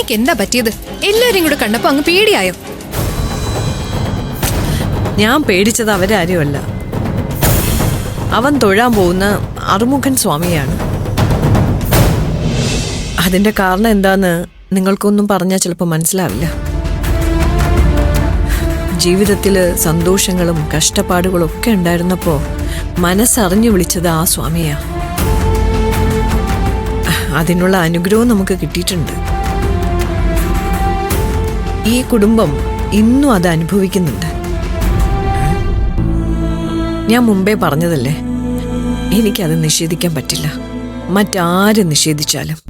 സ്വാമിക്ക് എന്താ പറ്റിയത്? എല്ലാരും കൂടെ കണ്ടപ്പോ അങ്ങ് പേടിയായോ? ഞാൻ പേടിച്ചത് അവരാരുമല്ല, അവൻ തൊഴാൻ പോകുന്ന അറുമുഖൻ സ്വാമിയാണ്. അതിന്റെ കാരണം എന്താന്ന് നിങ്ങൾക്കൊന്നും പറഞ്ഞാൽ ചിലപ്പോൾ മനസ്സിലാവില്ല. ജീവിതത്തില് സന്തോഷങ്ങളും കഷ്ടപ്പാടുകളും ഒക്കെ ഉണ്ടായിരുന്നപ്പോ മനസ്സറിഞ്ഞു വിളിച്ചത് ആ സ്വാമിയാ. അതിനുള്ള അനുഗ്രഹവും നമുക്ക് കിട്ടിയിട്ടുണ്ട്. ഈ കുടുംബം ഇന്നും അത് അനുഭവിക്കുന്നുണ്ട്. ഞാൻ മുമ്പേ പറഞ്ഞതല്ലേ, എനിക്കത് നിഷേധിക്കാൻ പറ്റില്ല, മറ്റാരും നിഷേധിച്ചാലും.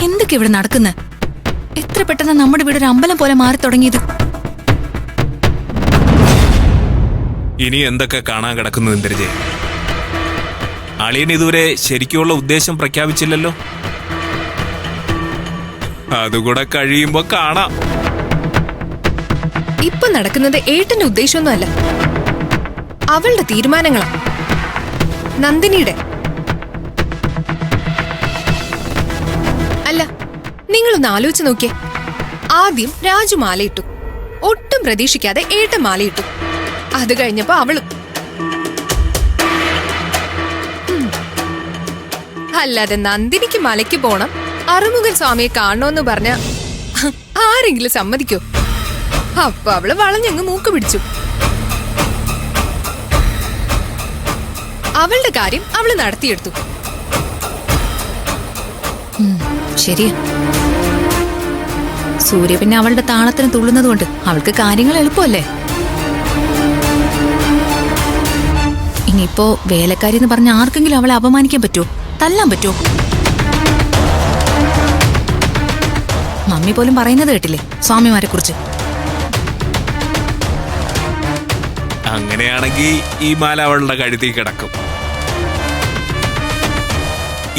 എന്തൊക്കെ ഇവിടെ നടക്കുന്നത്? എത്ര പെട്ടെന്ന് നമ്മുടെ വീട് ഒരു അമ്പലം പോലെ മാറി തുടങ്ങിയത്. ഇനി എന്തൊക്കെ കാണാൻ കിടക്കുന്നു ഇന്ദ്രജെ? അളിയൻ ഇതുവരെ ശരിക്കുള്ള ഉദ്ദേശം പ്രഖ്യാപിച്ചില്ലല്ലോ. അതുകൂടെ കഴിയുമ്പോ കാണാം. ഇപ്പൊ നടക്കുന്നത് ഏട്ടന്റെ ഉദ്ദേശമൊന്നുമല്ല, അവളുടെ തീരുമാനങ്ങളാ, നന്ദിനിയുടെ. അല്ല, നിങ്ങളൊന്ന് ആലോചിച്ച് നോക്കിയേ. ആദ്യം രാജു മാലയിട്ടു, ഒട്ടും പ്രതീക്ഷിക്കാതെ ഏട്ടൻ മാലയിട്ടു. അത് കഴിഞ്ഞപ്പോ അവളും. അല്ലാതെ നന്ദിനിക്ക് മലയ്ക്ക് പോണം, അറുമുഖൻ സ്വാമിയെ കാണണമെന്ന് പറഞ്ഞ ആരെങ്കിലും സമ്മതിക്കോ? അപ്പൊ അവള് വളഞ്ഞങ്ങ് മൂക്ക് പിടിച്ചു. അവളുടെ കാര്യം അവള് നടത്തിയെടുത്തു. ശരിയാ, സൂര്യ പിന്നെ അവളുടെ താളത്തിന് തുള്ളുന്നത് കൊണ്ട് അവൾക്ക് കാര്യങ്ങൾ എളുപ്പമല്ലേ. ഇനിയിപ്പോ വേലക്കാരി എന്ന് പറഞ്ഞ ആർക്കെങ്കിലും അവളെ അപമാനിക്കാൻ പറ്റുമോ? തല്ലാൻ പറ്റുമോ? മമ്മി പോലും പറയുന്നത് കേട്ടില്ലേ സ്വാമിമാരെ കുറിച്ച്. അങ്ങനെയാണെങ്കിൽ ഈ മാല അവളുടെ കഴുത്തിൽ കിടക്കും.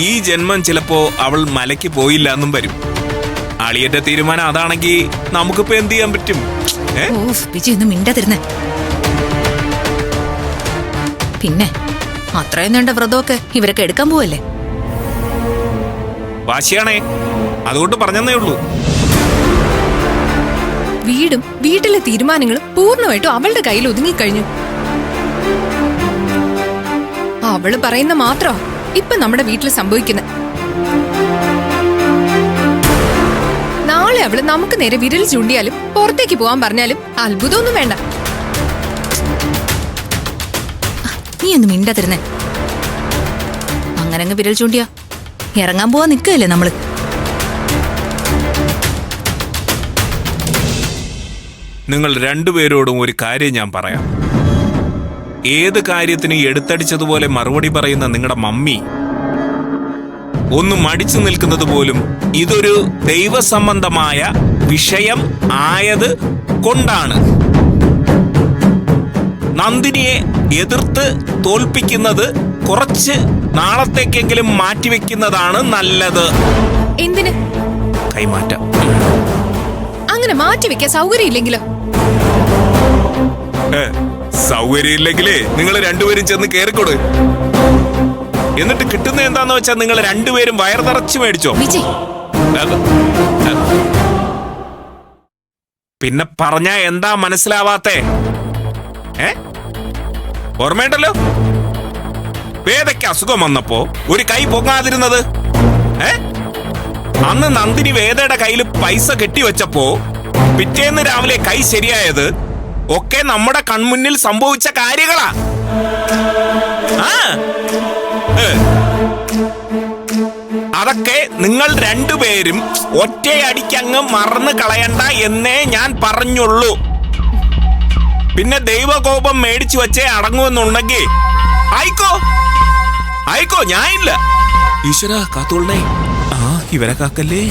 ഈ ജന്മം ചിലപ്പോ അവൾ മലയ്ക്ക് പോയില്ല എന്നും വരും. അളിയന്റെ തീരുമാനം അതാണെങ്കിൽ നമുക്കിപ്പോ എന്ത് ചെയ്യാൻ പറ്റും? വിജയ് ഒന്ന് മിണ്ടാതിരുന്നേ. പിന്നെ അത്രയും നീണ്ട വ്രതമൊക്കെ ഇവരൊക്കെ എടുക്കാൻ പോവല്ലേ? വാശിയാണേ, അതുകൊണ്ട് പറഞ്ഞതേ ഉള്ളൂ. വീടും വീട്ടിലെ തീരുമാനങ്ങളും പൂർണ്ണമായിട്ടും അവളുടെ കയ്യിൽ ഒതുങ്ങിക്കഴിഞ്ഞു. അവള് പറയുന്ന മാത്രമാ ഇപ്പൊ നമ്മുടെ വീട്ടിൽ സംഭവിക്കുന്നത്. നാളെ അവള് നമുക്ക് നേരെ വിരൽ ചൂണ്ടിയാലും പുറത്തേക്ക് പോവാൻ പറഞ്ഞാലും അത്ഭുതമൊന്നും വേണ്ട. നീ ഒന്ന് മിണ്ടാതിരുന്നേ. അങ്ങനെ അങ്ങ് വിരൽ ചൂണ്ടിയാ ഇറങ്ങാൻ പോവാൻ നിൽക്കുകയല്ലേ നമ്മള്. നിങ്ങൾ രണ്ടുപേരോടും ഒരു കാര്യം ഞാൻ പറയാം. ഏത് കാര്യത്തിനും എടുത്തടിച്ചതുപോലെ മറുപടി പറയുന്ന നിങ്ങളുടെ മമ്മി ഒന്ന് മടിച്ചു നിൽക്കുന്നത് പോലും ഇതൊരു ദൈവസംബന്ധമായ വിഷയം ആയത് കൊണ്ടാണ്. നന്ദിനിയെ എതിർത്ത് തോൽപ്പിക്കുന്നത് കുറച്ച് നാളത്തേക്കെങ്കിലും മാറ്റിവെക്കുന്നതാണ് നല്ലത്. എന്തിന്? കൈമാറ്റം. അങ്ങനെ മാറ്റിവെക്കാൻ സൗകര്യം ഇല്ലെങ്കിലോ? സൗകര്യം ഇല്ലെങ്കിലേ നിങ്ങൾ രണ്ടുപേരും ചെന്ന് കേറിക്കൊടു. എന്നിട്ട് കിട്ടുന്ന എന്താന്ന് വെച്ചാൽ നിങ്ങൾ രണ്ടുപേരും വയറ് നിറച്ച് മേടിച്ചോ. പിന്നെ പറഞ്ഞ എന്താ മനസ്സിലാവാത്തേ? ഓർമ്മയുണ്ടല്ലോ, വേദയ്ക്ക് അസുഖം വന്നപ്പോ ഒരു കൈ പൊങ്ങാതിരുന്നത്. അന്ന് നന്ദിനി വേദയുടെ കയ്യിൽ പൈസ കെട്ടിവെച്ചപ്പോ പിറ്റേന്ന് രാവിലെ കൈ ശരിയായത് ഒക്കെ നമ്മുടെ കൺമുന്നിൽ സംഭവിച്ച കാര്യങ്ങളാ. അതൊക്കെ നിങ്ങൾ രണ്ടുപേരും ഒറ്റയടിക്കങ്ങ് മറന്നു കളയണ്ട എന്നേ ഞാൻ പറഞ്ഞുള്ളൂ. പിന്നെ ദൈവകോപം മേടിച്ചു വെച്ചേ അടങ്ങുമെന്നുണ്ടെങ്കിൽ ആയിക്കോ, ഞാനില്ല. ഈശ്വര കാത്തോളണേ. ഇവരെ കാക്കല്ലേ.